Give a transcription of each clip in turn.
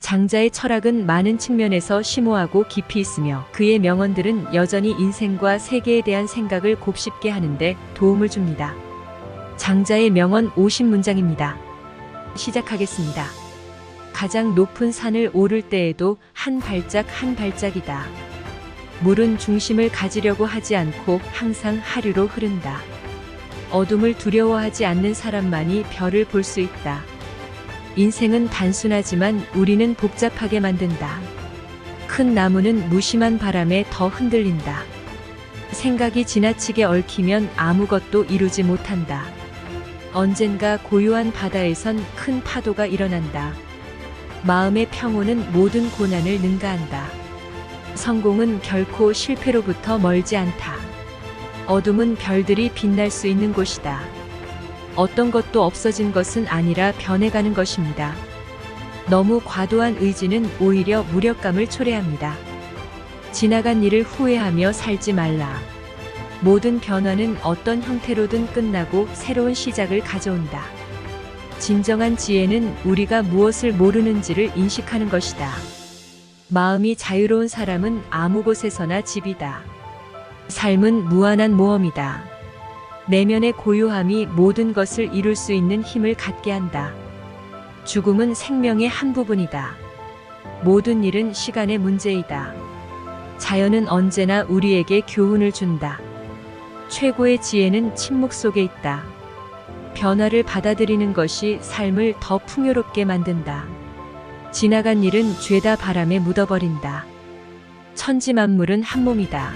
장자의 철학은 많은 측면에서 심오하고 깊이 있으며 그의 명언들은 여전히 인생과 세계에 대한 생각을 곱씹게 하는데 도움을 줍니다. 장자의 명언 50문장입니다. 시작하겠습니다. 가장 높은 산을 오를 때에도 한 발짝 한 발짝이다. 물은 중심을 가지려고 하지 않고 항상 하류로 흐른다. 어둠을 두려워하지 않는 사람만이 별을 볼 수 있다. 인생은 단순하지만 우리는 복잡하게 만든다. 큰 나무는 무심한 바람에 더 흔들린다. 생각이 지나치게 얽히면 아무것도 이루지 못한다. 언젠가 고요한 바다에선 큰 파도가 일어난다. 마음의 평온은 모든 고난을 능가한다. 성공은 결코 실패로부터 멀지 않다. 어둠은 별들이 빛날 수 있는 곳이다. 어떤 것도 없어진 것은 아니라 변해가는 것입니다. 너무 과도한 의지는 오히려 무력감을 초래합니다. 지나간 일을 후회하며 살지 말라. 모든 변화는 어떤 형태로든 끝나고 새로운 시작을 가져온다. 진정한 지혜는 우리가 무엇을 모르는지를 인식하는 것이다. 마음이 자유로운 사람은 아무 곳에서나 집이다. 삶은 무한한 모험이다. 내면의 고요함이 모든 것을 이룰 수 있는 힘을 갖게 한다. 죽음은 생명의 한 부분이다. 모든 일은 시간의 문제이다. 자연은 언제나 우리에게 교훈을 준다. 최고의 지혜는 침묵 속에 있다. 변화를 받아들이는 것이 삶을 더 풍요롭게 만든다. 지나간 일은 죄다 바람에 묻어버린다. 천지 만물은 한 몸이다.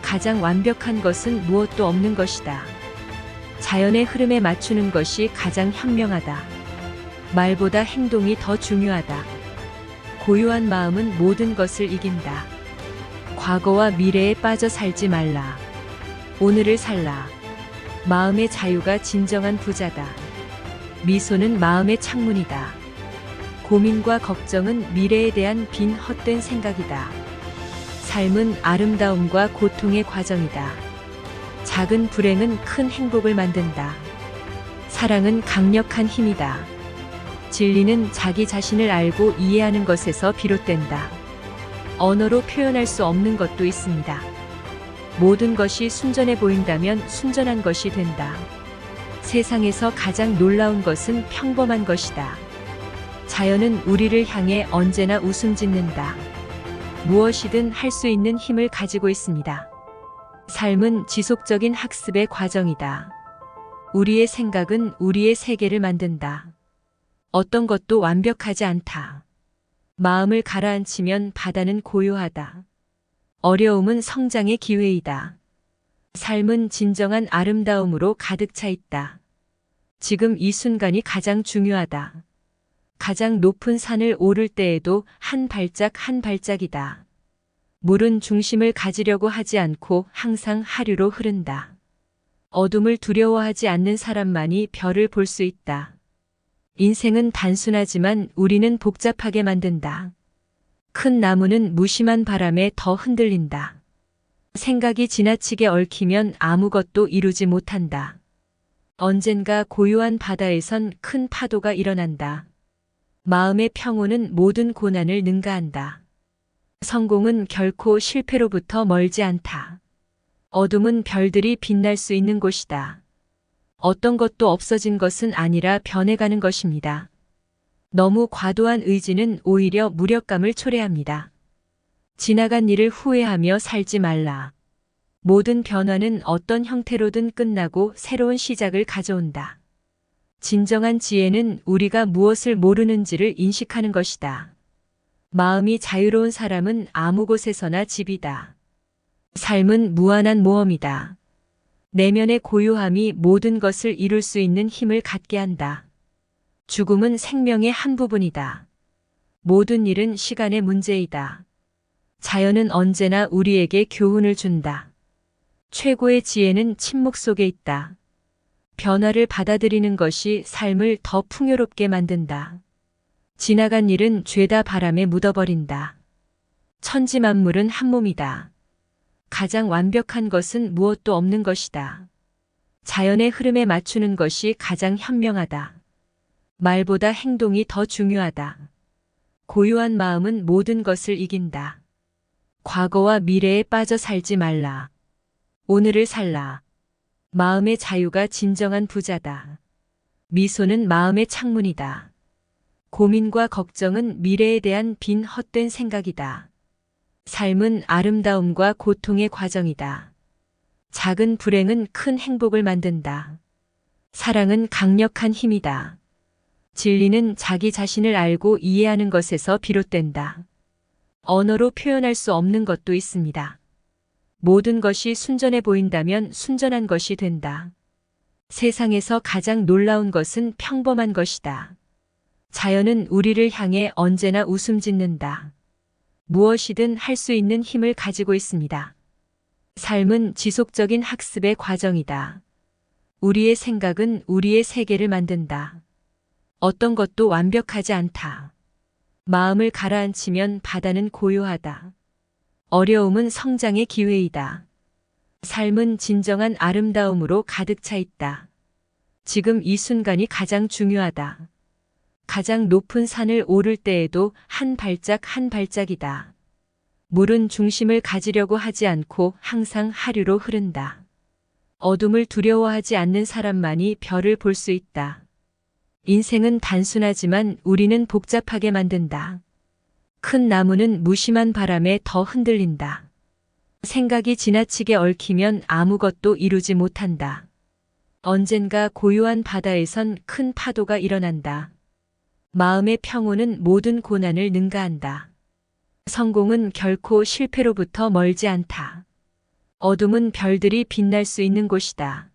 가장 완벽한 것은 무엇도 없는 것이다. 자연의 흐름에 맞추는 것이 가장 현명하다. 말보다 행동이 더 중요하다. 고요한 마음은 모든 것을 이긴다. 과거와 미래에 빠져 살지 말라. 오늘을 살라. 마음의 자유가 진정한 부자다. 미소는 마음의 창문이다. 고민과 걱정은 미래에 대한 빈 헛된 생각이다. 삶은 아름다움과 고통의 과정이다. 작은 불행은 큰 행복을 만든다. 사랑은 강력한 힘이다. 진리는 자기 자신을 알고 이해하는 것에서 비롯된다. 언어로 표현할 수 없는 것도 있습니다. 모든 것이 순전해 보인다면 순전한 것이 된다. 세상에서 가장 놀라운 것은 평범한 것이다. 자연은 우리를 향해 언제나 웃음 짓는다. 무엇이든 할 수 있는 힘을 가지고 있습니다. 삶은 지속적인 학습의 과정이다. 우리의 생각은 우리의 세계를 만든다. 어떤 것도 완벽하지 않다. 마음을 가라앉히면 바다는 고요하다. 어려움은 성장의 기회이다. 삶은 진정한 아름다움으로 가득 차 있다. 지금 이 순간이 가장 중요하다. 가장 높은 산을 오를 때에도 한 발짝 한 발짝이다. 물은 중심을 가지려고 하지 않고 항상 하류로 흐른다. 어둠을 두려워하지 않는 사람만이 별을 볼 수 있다. 인생은 단순하지만 우리는 복잡하게 만든다. 큰 나무는 무심한 바람에 더 흔들린다. 생각이 지나치게 얽히면 아무것도 이루지 못한다. 언젠가 고요한 바다에선 큰 파도가 일어난다. 마음의 평온은 모든 고난을 능가한다. 성공은 결코 실패로부터 멀지 않다. 어둠은 별들이 빛날 수 있는 곳이다. 어떤 것도 없어진 것은 아니라 변해가는 것입니다. 너무 과도한 의지는 오히려 무력감을 초래합니다. 지나간 일을 후회하며 살지 말라. 모든 변화는 어떤 형태로든 끝나고 새로운 시작을 가져온다. 진정한 지혜는 우리가 무엇을 모르는지를 인식하는 것이다. 마음이 자유로운 사람은 아무 곳에서나 집이다. 삶은 무한한 모험이다. 내면의 고요함이 모든 것을 이룰 수 있는 힘을 갖게 한다. 죽음은 생명의 한 부분이다. 모든 일은 시간의 문제이다. 자연은 언제나 우리에게 교훈을 준다. 최고의 지혜는 침묵 속에 있다. 변화를 받아들이는 것이 삶을 더 풍요롭게 만든다. 지나간 일은 죄다 바람에 묻어버린다. 천지 만물은 한 몸이다. 가장 완벽한 것은 무엇도 없는 것이다. 자연의 흐름에 맞추는 것이 가장 현명하다. 말보다 행동이 더 중요하다. 고요한 마음은 모든 것을 이긴다. 과거와 미래에 빠져 살지 말라. 오늘을 살라. 마음의 자유가 진정한 부자다. 미소는 마음의 창문이다. 고민과 걱정은 미래에 대한 빈 헛된 생각이다. 삶은 아름다움과 고통의 과정이다. 작은 불행은 큰 행복을 만든다. 사랑은 강력한 힘이다. 진리는 자기 자신을 알고 이해하는 것에서 비롯된다. 언어로 표현할 수 없는 것도 있습니다. 모든 것이 순전해 보인다면 순전한 것이 된다. 세상에서 가장 놀라운 것은 평범한 것이다. 자연은 우리를 향해 언제나 웃음 짓는다. 무엇이든 할 수 있는 힘을 가지고 있습니다. 삶은 지속적인 학습의 과정이다. 우리의 생각은 우리의 세계를 만든다. 어떤 것도 완벽하지 않다. 마음을 가라앉히면 바다는 고요하다. 어려움은 성장의 기회이다. 삶은 진정한 아름다움으로 가득 차 있다. 지금 이 순간이 가장 중요하다. 가장 높은 산을 오를 때에도 한 발짝 한 발짝이다. 물은 중심을 가지려고 하지 않고 항상 하류로 흐른다. 어둠을 두려워하지 않는 사람만이 별을 볼 수 있다. 인생은 단순하지만 우리는 복잡하게 만든다. 큰 나무는 무심한 바람에 더 흔들린다. 생각이 지나치게 얽히면 아무것도 이루지 못한다. 언젠가 고요한 바다에선 큰 파도가 일어난다. 마음의 평온은 모든 고난을 능가한다. 성공은 결코 실패로부터 멀지 않다. 어둠은 별들이 빛날 수 있는 곳이다.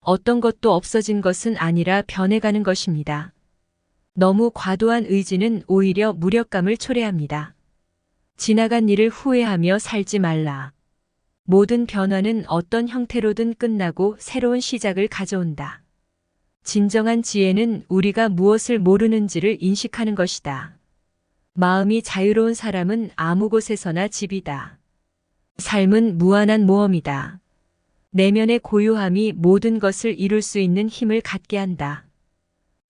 어떤 것도 없어진 것은 아니라 변해가는 것입니다. 너무 과도한 의지는 오히려 무력감을 초래합니다. 지나간 일을 후회하며 살지 말라. 모든 변화는 어떤 형태로든 끝나고 새로운 시작을 가져온다. 진정한 지혜는 우리가 무엇을 모르는지를 인식하는 것이다. 마음이 자유로운 사람은 아무 곳에서나 집이다. 삶은 무한한 모험이다. 내면의 고요함이 모든 것을 이룰 수 있는 힘을 갖게 한다.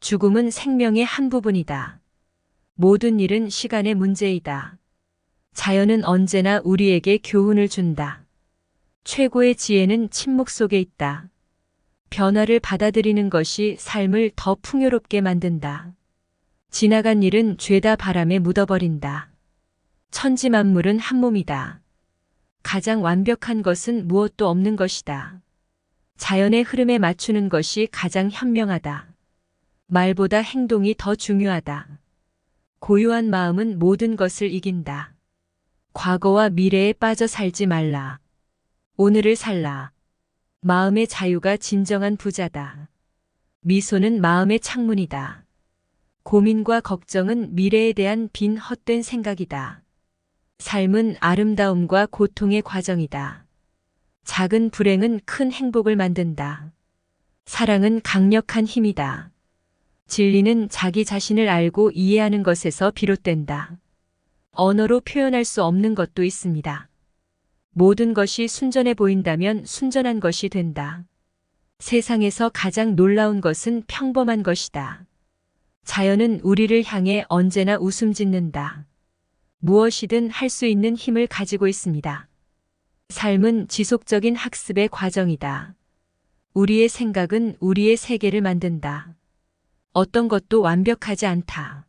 죽음은 생명의 한 부분이다. 모든 일은 시간의 문제이다. 자연은 언제나 우리에게 교훈을 준다. 최고의 지혜는 침묵 속에 있다. 변화를 받아들이는 것이 삶을 더 풍요롭게 만든다. 지나간 일은 죄다 바람에 묻어버린다. 천지 만물은 한 몸이다. 가장 완벽한 것은 무엇도 없는 것이다. 자연의 흐름에 맞추는 것이 가장 현명하다. 말보다 행동이 더 중요하다. 고요한 마음은 모든 것을 이긴다. 과거와 미래에 빠져 살지 말라. 오늘을 살라. 마음의 자유가 진정한 부자다. 미소는 마음의 창문이다. 고민과 걱정은 미래에 대한 빈 헛된 생각이다. 삶은 아름다움과 고통의 과정이다. 작은 불행은 큰 행복을 만든다. 사랑은 강력한 힘이다. 진리는 자기 자신을 알고 이해하는 것에서 비롯된다. 언어로 표현할 수 없는 것도 있습니다. 모든 것이 순전해 보인다면 순전한 것이 된다. 세상에서 가장 놀라운 것은 평범한 것이다. 자연은 우리를 향해 언제나 웃음 짓는다. 무엇이든 할 수 있는 힘을 가지고 있습니다. 삶은 지속적인 학습의 과정이다. 우리의 생각은 우리의 세계를 만든다. 어떤 것도 완벽하지 않다.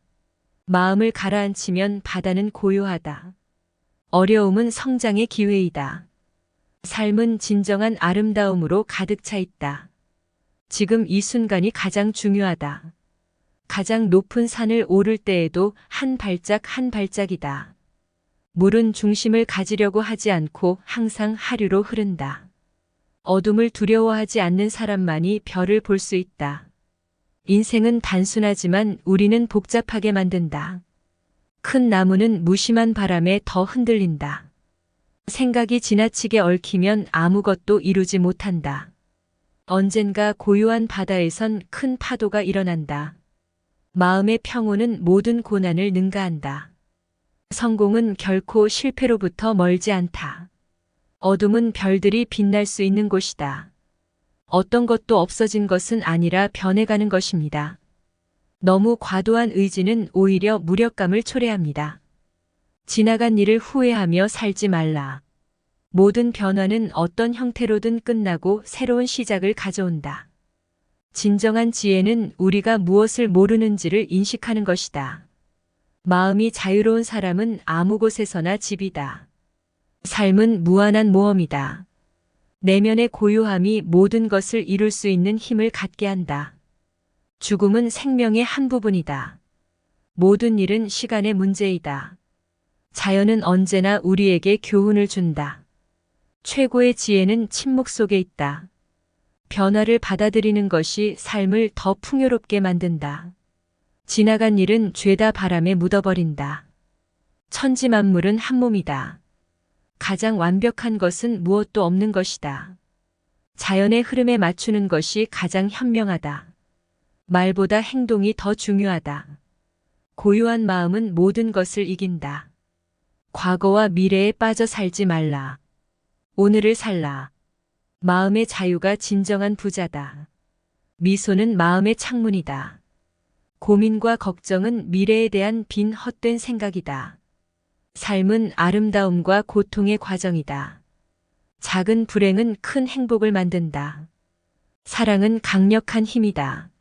마음을 가라앉히면 바다는 고요하다. 어려움은 성장의 기회이다. 삶은 진정한 아름다움으로 가득 차 있다. 지금 이 순간이 가장 중요하다. 가장 높은 산을 오를 때에도 한 발짝 한 발짝이다. 물은 중심을 가지려고 하지 않고 항상 하류로 흐른다. 어둠을 두려워하지 않는 사람만이 별을 볼 수 있다. 인생은 단순하지만 우리는 복잡하게 만든다. 큰 나무는 무심한 바람에 더 흔들린다. 생각이 지나치게 얽히면 아무것도 이루지 못한다. 언젠가 고요한 바다에선 큰 파도가 일어난다. 마음의 평온은 모든 고난을 능가한다. 성공은 결코 실패로부터 멀지 않다. 어둠은 별들이 빛날 수 있는 곳이다. 어떤 것도 없어진 것은 아니라 변해가는 것입니다. 너무 과도한 의지는 오히려 무력감을 초래합니다. 지나간 일을 후회하며 살지 말라. 모든 변화는 어떤 형태로든 끝나고 새로운 시작을 가져온다. 진정한 지혜는 우리가 무엇을 모르는지를 인식하는 것이다. 마음이 자유로운 사람은 아무 곳에서나 집이다. 삶은 무한한 모험이다. 내면의 고요함이 모든 것을 이룰 수 있는 힘을 갖게 한다. 죽음은 생명의 한 부분이다. 모든 일은 시간의 문제이다. 자연은 언제나 우리에게 교훈을 준다. 최고의 지혜는 침묵 속에 있다. 변화를 받아들이는 것이 삶을 더 풍요롭게 만든다. 지나간 일은 죄다 바람에 묻어버린다. 천지 만물은 한 몸이다. 가장 완벽한 것은 무엇도 없는 것이다. 자연의 흐름에 맞추는 것이 가장 현명하다. 말보다 행동이 더 중요하다. 고요한 마음은 모든 것을 이긴다. 과거와 미래에 빠져 살지 말라. 오늘을 살라. 마음의 자유가 진정한 부자다. 미소는 마음의 창문이다. 고민과 걱정은 미래에 대한 빈 헛된 생각이다. 삶은 아름다움과 고통의 과정이다. 작은 불행은 큰 행복을 만든다. 사랑은 강력한 힘이다.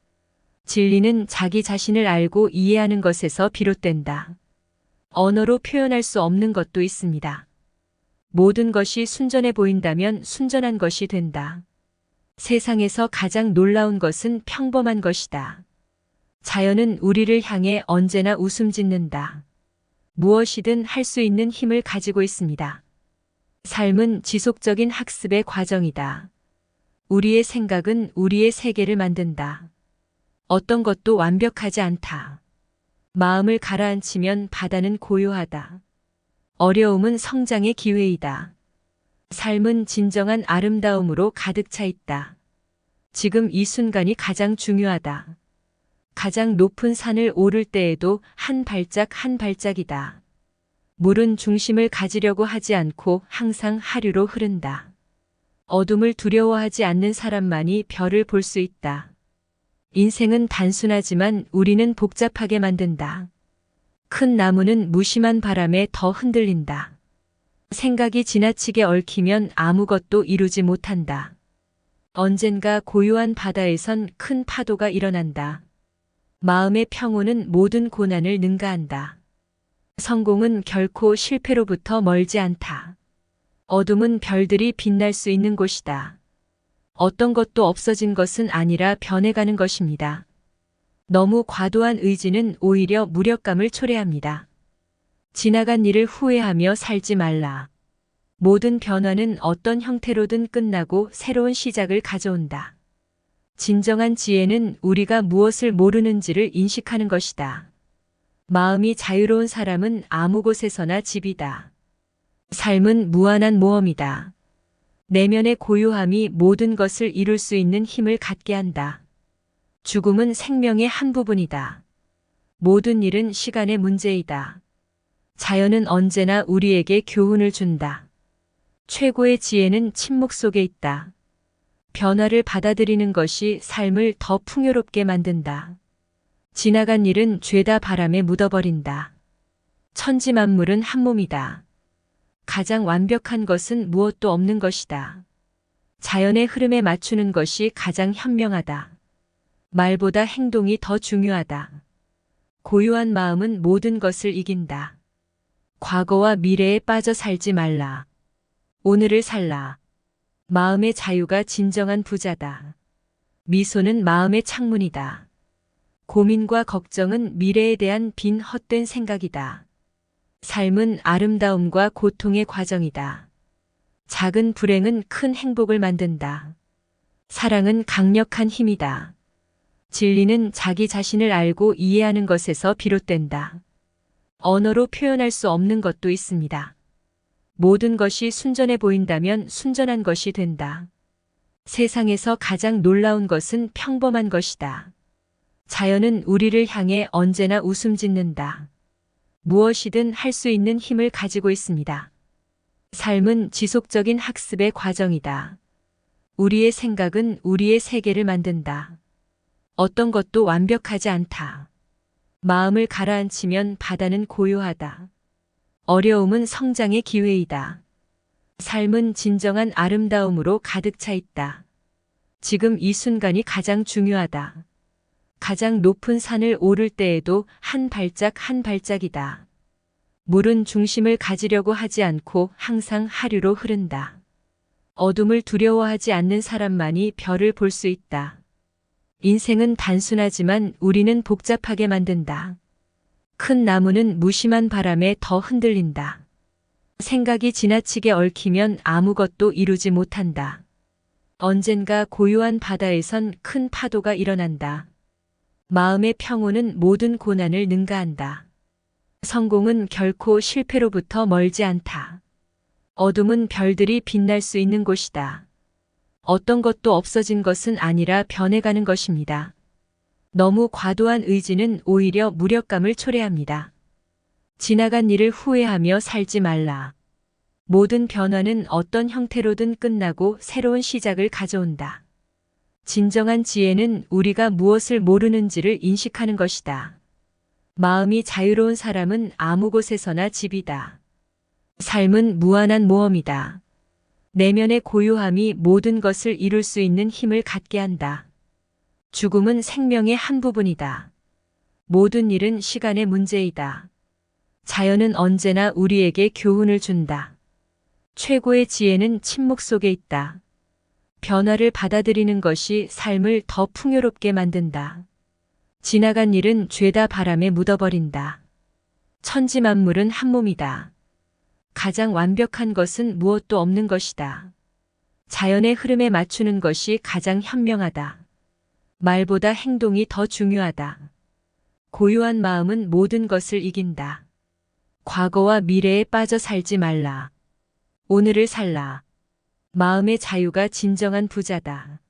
진리는 자기 자신을 알고 이해하는 것에서 비롯된다. 언어로 표현할 수 없는 것도 있습니다. 모든 것이 순전해 보인다면 순전한 것이 된다. 세상에서 가장 놀라운 것은 평범한 것이다. 자연은 우리를 향해 언제나 웃음 짓는다. 무엇이든 할 수 있는 힘을 가지고 있습니다. 삶은 지속적인 학습의 과정이다. 우리의 생각은 우리의 세계를 만든다. 어떤 것도 완벽하지 않다. 마음을 가라앉히면 바다는 고요하다. 어려움은 성장의 기회이다. 삶은 진정한 아름다움으로 가득 차 있다. 지금 이 순간이 가장 중요하다. 가장 높은 산을 오를 때에도 한 발짝 한 발짝이다. 물은 중심을 가지려고 하지 않고 항상 하류로 흐른다. 어둠을 두려워하지 않는 사람만이 별을 볼 수 있다. 인생은 단순하지만 우리는 복잡하게 만든다. 큰 나무는 무심한 바람에 더 흔들린다. 생각이 지나치게 얽히면 아무것도 이루지 못한다. 언젠가 고요한 바다에선 큰 파도가 일어난다. 마음의 평온은 모든 고난을 능가한다. 성공은 결코 실패로부터 멀지 않다. 어둠은 별들이 빛날 수 있는 곳이다. 어떤 것도 없어진 것은 아니라 변해가는 것입니다. 너무 과도한 의지는 오히려 무력감을 초래합니다. 지나간 일을 후회하며 살지 말라. 모든 변화는 어떤 형태로든 끝나고 새로운 시작을 가져온다. 진정한 지혜는 우리가 무엇을 모르는지를 인식하는 것이다. 마음이 자유로운 사람은 아무 곳에서나 집이다. 삶은 무한한 모험이다. 내면의 고요함이 모든 것을 이룰 수 있는 힘을 갖게 한다. 죽음은 생명의 한 부분이다. 모든 일은 시간의 문제이다. 자연은 언제나 우리에게 교훈을 준다. 최고의 지혜는 침묵 속에 있다. 변화를 받아들이는 것이 삶을 더 풍요롭게 만든다. 지나간 일은 죄다 바람에 묻어버린다. 천지 만물은 한 몸이다. 가장 완벽한 것은 무엇도 없는 것이다. 자연의 흐름에 맞추는 것이 가장 현명하다. 말보다 행동이 더 중요하다. 고요한 마음은 모든 것을 이긴다. 과거와 미래에 빠져 살지 말라. 오늘을 살라. 마음의 자유가 진정한 부자다. 미소는 마음의 창문이다. 고민과 걱정은 미래에 대한 빈 헛된 생각이다. 삶은 아름다움과 고통의 과정이다. 작은 불행은 큰 행복을 만든다. 사랑은 강력한 힘이다. 진리는 자기 자신을 알고 이해하는 것에서 비롯된다. 언어로 표현할 수 없는 것도 있습니다. 모든 것이 순전해 보인다면 순전한 것이 된다. 세상에서 가장 놀라운 것은 평범한 것이다. 자연은 우리를 향해 언제나 웃음 짓는다. 무엇이든 할 수 있는 힘을 가지고 있습니다. 삶은 지속적인 학습의 과정이다. 우리의 생각은 우리의 세계를 만든다. 어떤 것도 완벽하지 않다. 마음을 가라앉히면 바다는 고요하다. 어려움은 성장의 기회이다. 삶은 진정한 아름다움으로 가득 차 있다. 지금 이 순간이 가장 중요하다. 가장 높은 산을 오를 때에도 한 발짝 한 발짝이다. 물은 중심을 가지려고 하지 않고 항상 하류로 흐른다. 어둠을 두려워하지 않는 사람만이 별을 볼 수 있다. 인생은 단순하지만 우리는 복잡하게 만든다. 큰 나무는 무심한 바람에 더 흔들린다. 생각이 지나치게 얽히면 아무것도 이루지 못한다. 언젠가 고요한 바다에선 큰 파도가 일어난다. 마음의 평온은 모든 고난을 능가한다. 성공은 결코 실패로부터 멀지 않다. 어둠은 별들이 빛날 수 있는 곳이다. 어떤 것도 없어진 것은 아니라 변해가는 것입니다. 너무 과도한 의지는 오히려 무력감을 초래합니다. 지나간 일을 후회하며 살지 말라. 모든 변화는 어떤 형태로든 끝나고 새로운 시작을 가져온다. 진정한 지혜는 우리가 무엇을 모르는지를 인식하는 것이다. 마음이 자유로운 사람은 아무 곳에서나 집이다. 삶은 무한한 모험이다. 내면의 고요함이 모든 것을 이룰 수 있는 힘을 갖게 한다. 죽음은 생명의 한 부분이다. 모든 일은 시간의 문제이다. 자연은 언제나 우리에게 교훈을 준다. 최고의 지혜는 침묵 속에 있다. 변화를 받아들이는 것이 삶을 더 풍요롭게 만든다. 지나간 일은 죄다 바람에 묻어버린다. 천지 만물은 한 몸이다. 가장 완벽한 것은 무엇도 없는 것이다. 자연의 흐름에 맞추는 것이 가장 현명하다. 말보다 행동이 더 중요하다. 고요한 마음은 모든 것을 이긴다. 과거와 미래에 빠져 살지 말라. 오늘을 살라. 마음의 자유가 진정한 부자다.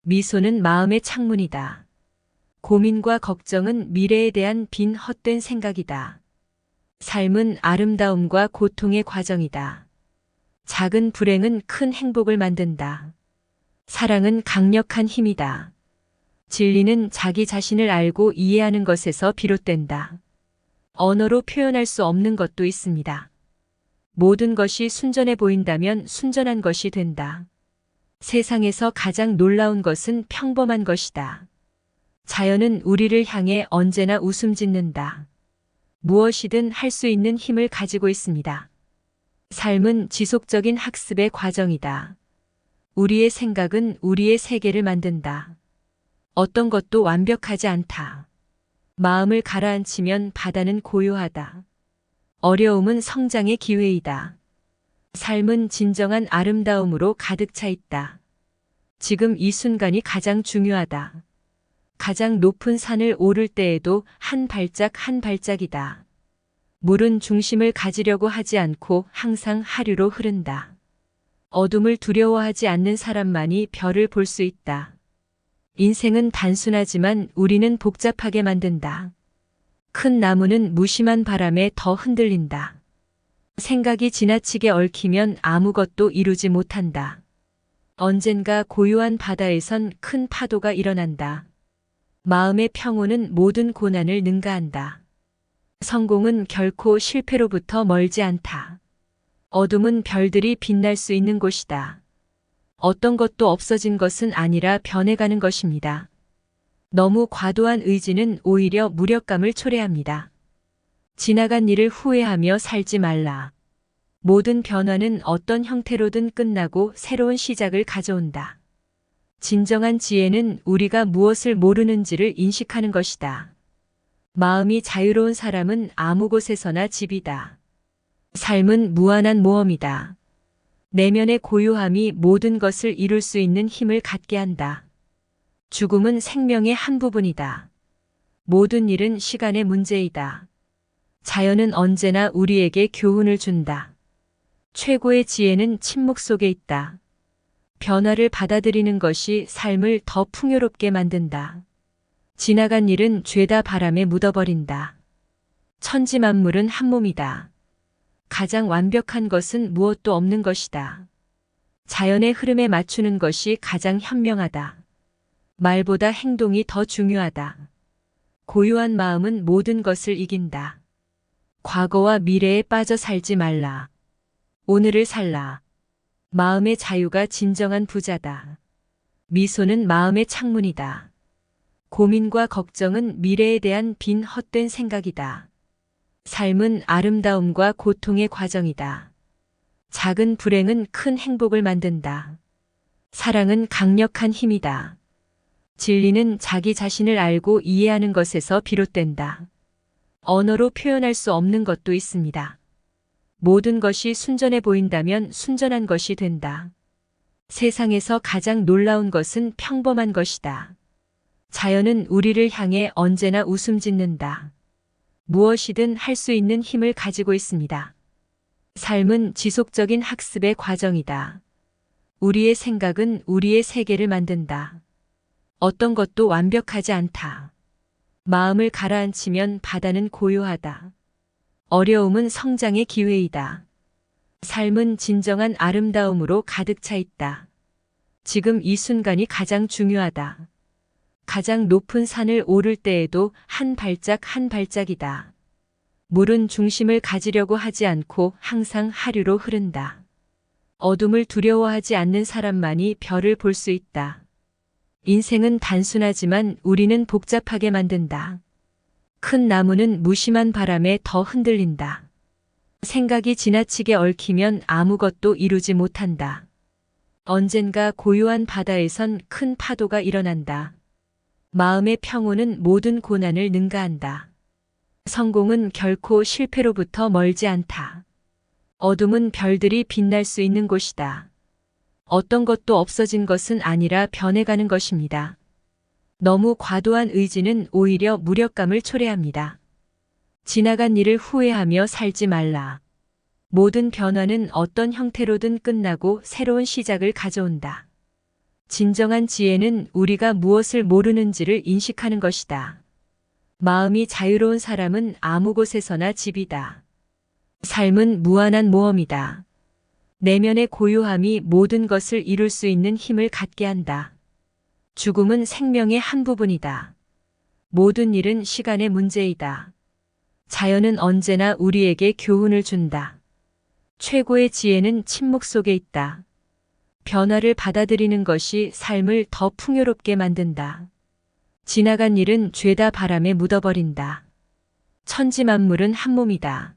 미소는 마음의 창문이다. 고민과 걱정은 미래에 대한 빈 헛된 생각이다. 삶은 아름다움과 고통의 과정이다. 작은 불행은 큰 행복을 만든다. 사랑은 강력한 힘이다. 진리는 자기 자신을 알고 이해하는 것에서 비롯된다. 언어로 표현할 수 없는 것도 있습니다. 모든 것이 순전해 보인다면 순전한 것이 된다. 세상에서 가장 놀라운 것은 평범한 것이다. 자연은 우리를 향해 언제나 웃음 짓는다. 무엇이든 할 수 있는 힘을 가지고 있습니다. 삶은 지속적인 학습의 과정이다. 우리의 생각은 우리의 세계를 만든다. 어떤 것도 완벽하지 않다. 마음을 가라앉히면 바다는 고요하다. 어려움은 성장의 기회이다. 삶은 진정한 아름다움으로 가득 차 있다. 지금 이 순간이 가장 중요하다. 가장 높은 산을 오를 때에도 한 발짝 한 발짝이다. 물은 중심을 가지려고 하지 않고 항상 하류로 흐른다. 어둠을 두려워하지 않는 사람만이 별을 볼 수 있다. 인생은 단순하지만 우리는 복잡하게 만든다. 큰 나무는 무심한 바람에 더 흔들린다. 생각이 지나치게 얽히면 아무것도 이루지 못한다. 언젠가 고요한 바다에선 큰 파도가 일어난다. 마음의 평온은 모든 고난을 능가한다. 성공은 결코 실패로부터 멀지 않다. 어둠은 별들이 빛날 수 있는 곳이다. 어떤 것도 없어진 것은 아니라 변해가는 것입니다. 너무 과도한 의지는 오히려 무력감을 초래합니다. 지나간 일을 후회하며 살지 말라. 모든 변화는 어떤 형태로든 끝나고 새로운 시작을 가져온다. 진정한 지혜는 우리가 무엇을 모르는지를 인식하는 것이다. 마음이 자유로운 사람은 아무 곳에서나 집이다. 삶은 무한한 모험이다. 내면의 고요함이 모든 것을 이룰 수 있는 힘을 갖게 한다. 죽음은 생명의 한 부분이다. 모든 일은 시간의 문제이다. 자연은 언제나 우리에게 교훈을 준다. 최고의 지혜는 침묵 속에 있다. 변화를 받아들이는 것이 삶을 더 풍요롭게 만든다. 지나간 일은 죄다 바람에 묻어버린다. 천지 만물은 한 몸이다. 가장 완벽한 것은 무엇도 없는 것이다. 자연의 흐름에 맞추는 것이 가장 현명하다. 말보다 행동이 더 중요하다. 고요한 마음은 모든 것을 이긴다. 과거와 미래에 빠져 살지 말라. 오늘을 살라. 마음의 자유가 진정한 부자다. 미소는 마음의 창문이다. 고민과 걱정은 미래에 대한 빈 헛된 생각이다. 삶은 아름다움과 고통의 과정이다. 작은 불행은 큰 행복을 만든다. 사랑은 강력한 힘이다. 진리는 자기 자신을 알고 이해하는 것에서 비롯된다. 언어로 표현할 수 없는 것도 있습니다. 모든 것이 순전해 보인다면 순전한 것이 된다. 세상에서 가장 놀라운 것은 평범한 것이다. 자연은 우리를 향해 언제나 웃음 짓는다. 무엇이든 할 수 있는 힘을 가지고 있습니다. 삶은 지속적인 학습의 과정이다. 우리의 생각은 우리의 세계를 만든다. 어떤 것도 완벽하지 않다. 마음을 가라앉히면 바다는 고요하다. 어려움은 성장의 기회이다. 삶은 진정한 아름다움으로 가득 차 있다. 지금 이 순간이 가장 중요하다. 가장 높은 산을 오를 때에도 한 발짝 한 발짝이다. 물은 중심을 가지려고 하지 않고 항상 하류로 흐른다. 어둠을 두려워하지 않는 사람만이 별을 볼 수 있다. 인생은 단순하지만 우리는 복잡하게 만든다. 큰 나무는 무심한 바람에 더 흔들린다. 생각이 지나치게 얽히면 아무것도 이루지 못한다. 언젠가 고요한 바다에선 큰 파도가 일어난다. 마음의 평온은 모든 고난을 능가한다. 성공은 결코 실패로부터 멀지 않다. 어둠은 별들이 빛날 수 있는 곳이다. 어떤 것도 없어진 것은 아니라 변해가는 것입니다. 너무 과도한 의지는 오히려 무력감을 초래합니다. 지나간 일을 후회하며 살지 말라. 모든 변화는 어떤 형태로든 끝나고 새로운 시작을 가져온다. 진정한 지혜는 우리가 무엇을 모르는지를 인식하는 것이다. 마음이 자유로운 사람은 아무 곳에서나 집이다. 삶은 무한한 모험이다. 내면의 고요함이 모든 것을 이룰 수 있는 힘을 갖게 한다. 죽음은 생명의 한 부분이다. 모든 일은 시간의 문제이다. 자연은 언제나 우리에게 교훈을 준다. 최고의 지혜는 침묵 속에 있다. 변화를 받아들이는 것이 삶을 더 풍요롭게 만든다. 지나간 일은 죄다 바람에 묻어버린다. 천지 만물은 한 몸이다.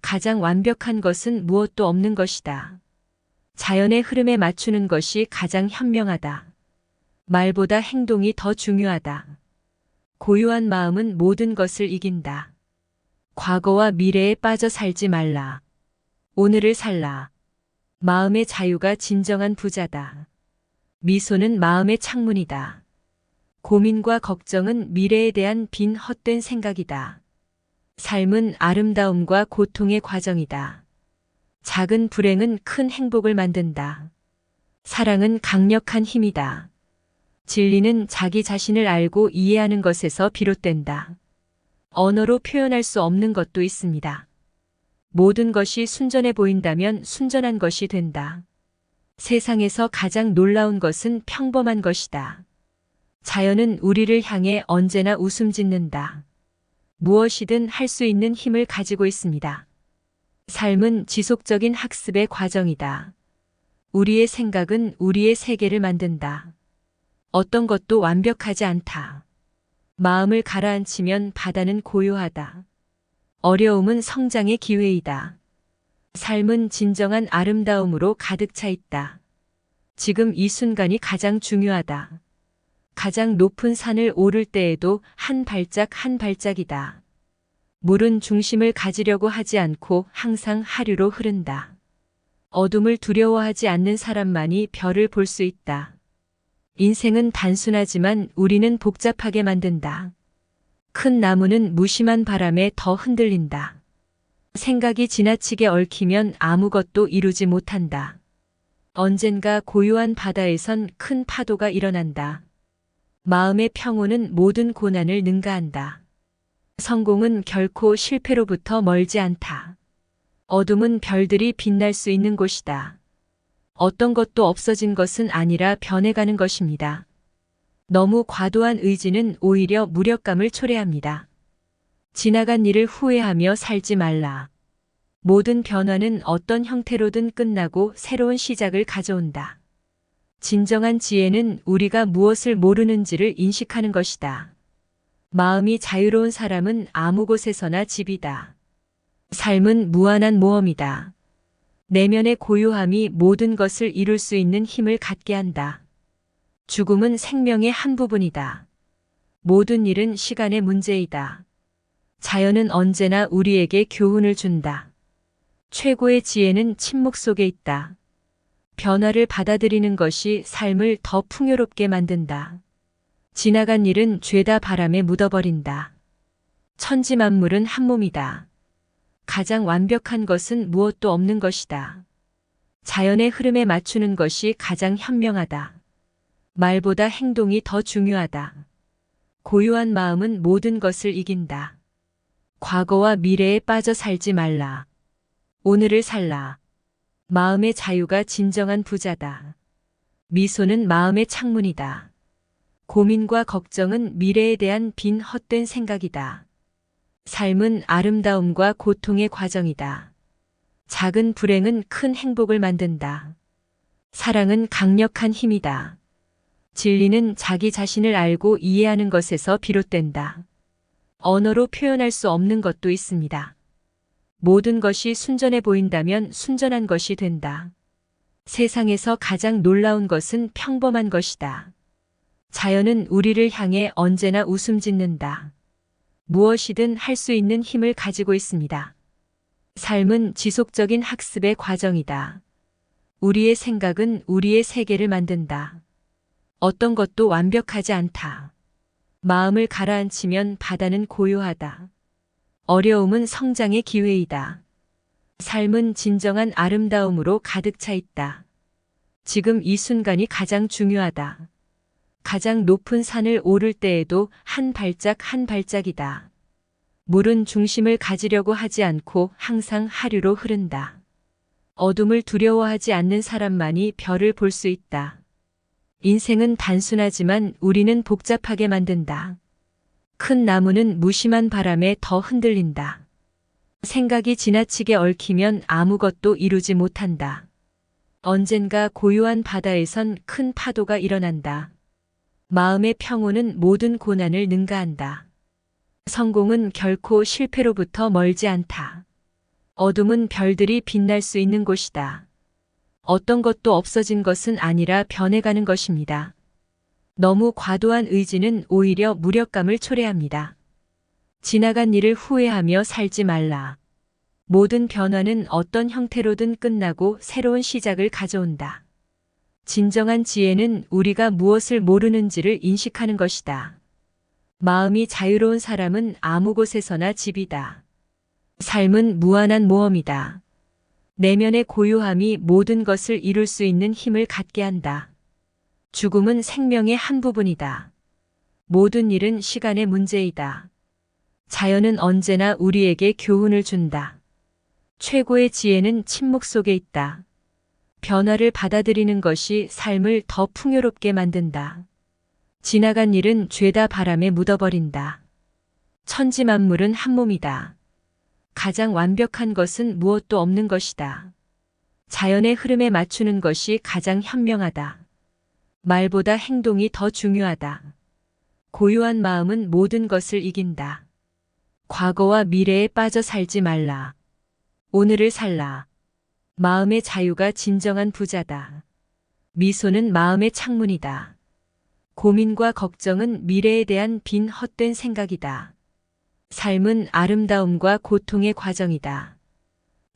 가장 완벽한 것은 무엇도 없는 것이다. 자연의 흐름에 맞추는 것이 가장 현명하다. 말보다 행동이 더 중요하다. 고요한 마음은 모든 것을 이긴다. 과거와 미래에 빠져 살지 말라. 오늘을 살라. 마음의 자유가 진정한 부자다. 미소는 마음의 창문이다. 고민과 걱정은 미래에 대한 빈 헛된 생각이다. 삶은 아름다움과 고통의 과정이다. 작은 불행은 큰 행복을 만든다. 사랑은 강력한 힘이다. 진리는 자기 자신을 알고 이해하는 것에서 비롯된다. 언어로 표현할 수 없는 것도 있습니다. 모든 것이 순전해 보인다면 순전한 것이 된다. 세상에서 가장 놀라운 것은 평범한 것이다. 자연은 우리를 향해 언제나 웃음 짓는다. 무엇이든 할 수 있는 힘을 가지고 있습니다. 삶은 지속적인 학습의 과정이다. 우리의 생각은 우리의 세계를 만든다. 어떤 것도 완벽하지 않다. 마음을 가라앉히면 바다는 고요하다. 어려움은 성장의 기회이다. 삶은 진정한 아름다움으로 가득 차 있다. 지금 이 순간이 가장 중요하다. 가장 높은 산을 오를 때에도 한 발짝 한 발짝이다. 물은 중심을 가지려고 하지 않고 항상 하류로 흐른다. 어둠을 두려워하지 않는 사람만이 별을 볼 수 있다. 인생은 단순하지만 우리는 복잡하게 만든다. 큰 나무는 무심한 바람에 더 흔들린다. 생각이 지나치게 얽히면 아무것도 이루지 못한다. 언젠가 고요한 바다에선 큰 파도가 일어난다. 마음의 평온은 모든 고난을 능가한다. 성공은 결코 실패로부터 멀지 않다. 어둠은 별들이 빛날 수 있는 곳이다. 어떤 것도 없어진 것은 아니라 변해가는 것입니다. 너무 과도한 의지는 오히려 무력감을 초래합니다. 지나간 일을 후회하며 살지 말라. 모든 변화는 어떤 형태로든 끝나고 새로운 시작을 가져온다. 진정한 지혜는 우리가 무엇을 모르는지를 인식하는 것이다. 마음이 자유로운 사람은 아무 곳에서나 집이다. 삶은 무한한 모험이다. 내면의 고요함이 모든 것을 이룰 수 있는 힘을 갖게 한다. 죽음은 생명의 한 부분이다. 모든 일은 시간의 문제이다. 자연은 언제나 우리에게 교훈을 준다. 최고의 지혜는 침묵 속에 있다. 변화를 받아들이는 것이 삶을 더 풍요롭게 만든다. 지나간 일은 죄다 바람에 묻어버린다. 천지 만물은 한 몸이다. 가장 완벽한 것은 무엇도 없는 것이다. 자연의 흐름에 맞추는 것이 가장 현명하다. 말보다 행동이 더 중요하다. 고요한 마음은 모든 것을 이긴다. 과거와 미래에 빠져 살지 말라. 오늘을 살라. 마음의 자유가 진정한 부자다. 미소는 마음의 창문이다. 고민과 걱정은 미래에 대한 빈 헛된 생각이다. 삶은 아름다움과 고통의 과정이다. 작은 불행은 큰 행복을 만든다. 사랑은 강력한 힘이다. 진리는 자기 자신을 알고 이해하는 것에서 비롯된다. 언어로 표현할 수 없는 것도 있습니다. 모든 것이 순전해 보인다면 순전한 것이 된다. 세상에서 가장 놀라운 것은 평범한 것이다. 자연은 우리를 향해 언제나 웃음 짓는다. 무엇이든 할 수 있는 힘을 가지고 있습니다. 삶은 지속적인 학습의 과정이다. 우리의 생각은 우리의 세계를 만든다. 어떤 것도 완벽하지 않다. 마음을 가라앉히면 바다는 고요하다. 어려움은 성장의 기회이다. 삶은 진정한 아름다움으로 가득 차 있다. 지금 이 순간이 가장 중요하다. 가장 높은 산을 오를 때에도 한 발짝 한 발짝이다. 물은 중심을 가지려고 하지 않고 항상 하류로 흐른다. 어둠을 두려워하지 않는 사람만이 별을 볼 수 있다. 인생은 단순하지만 우리는 복잡하게 만든다. 큰 나무는 무심한 바람에 더 흔들린다. 생각이 지나치게 얽히면 아무것도 이루지 못한다. 언젠가 고요한 바다에선 큰 파도가 일어난다. 마음의 평온은 모든 고난을 능가한다. 성공은 결코 실패로부터 멀지 않다. 어둠은 별들이 빛날 수 있는 곳이다. 어떤 것도 없어진 것은 아니라 변해가는 것입니다. 너무 과도한 의지는 오히려 무력감을 초래합니다. 지나간 일을 후회하며 살지 말라. 모든 변화는 어떤 형태로든 끝나고 새로운 시작을 가져온다. 진정한 지혜는 우리가 무엇을 모르는지를 인식하는 것이다. 마음이 자유로운 사람은 아무 곳에서나 집이다. 삶은 무한한 모험이다. 내면의 고요함이 모든 것을 이룰 수 있는 힘을 갖게 한다. 죽음은 생명의 한 부분이다. 모든 일은 시간의 문제이다. 자연은 언제나 우리에게 교훈을 준다. 최고의 지혜는 침묵 속에 있다. 변화를 받아들이는 것이 삶을 더 풍요롭게 만든다. 지나간 일은 죄다 바람에 묻어버린다. 천지 만물은 한 몸이다. 가장 완벽한 것은 무엇도 없는 것이다. 자연의 흐름에 맞추는 것이 가장 현명하다. 말보다 행동이 더 중요하다. 고요한 마음은 모든 것을 이긴다. 과거와 미래에 빠져 살지 말라. 오늘을 살라. 마음의 자유가 진정한 부자다. 미소는 마음의 창문이다. 고민과 걱정은 미래에 대한 빈 헛된 생각이다. 삶은 아름다움과 고통의 과정이다.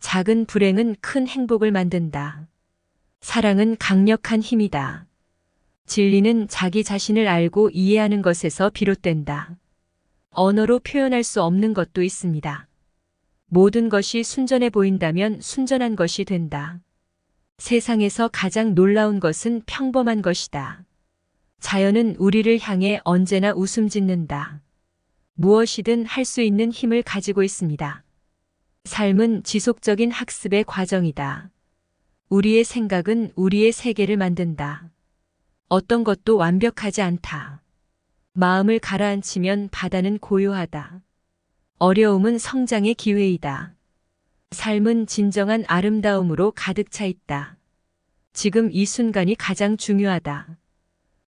작은 불행은 큰 행복을 만든다. 사랑은 강력한 힘이다. 진리는 자기 자신을 알고 이해하는 것에서 비롯된다. 언어로 표현할 수 없는 것도 있습니다. 모든 것이 순전해 보인다면 순전한 것이 된다. 세상에서 가장 놀라운 것은 평범한 것이다. 자연은 우리를 향해 언제나 웃음 짓는다. 무엇이든 할 수 있는 힘을 가지고 있습니다. 삶은 지속적인 학습의 과정이다. 우리의 생각은 우리의 세계를 만든다. 어떤 것도 완벽하지 않다. 마음을 가라앉히면 바다는 고요하다. 어려움은 성장의 기회이다. 삶은 진정한 아름다움으로 가득 차 있다. 지금 이 순간이 가장 중요하다.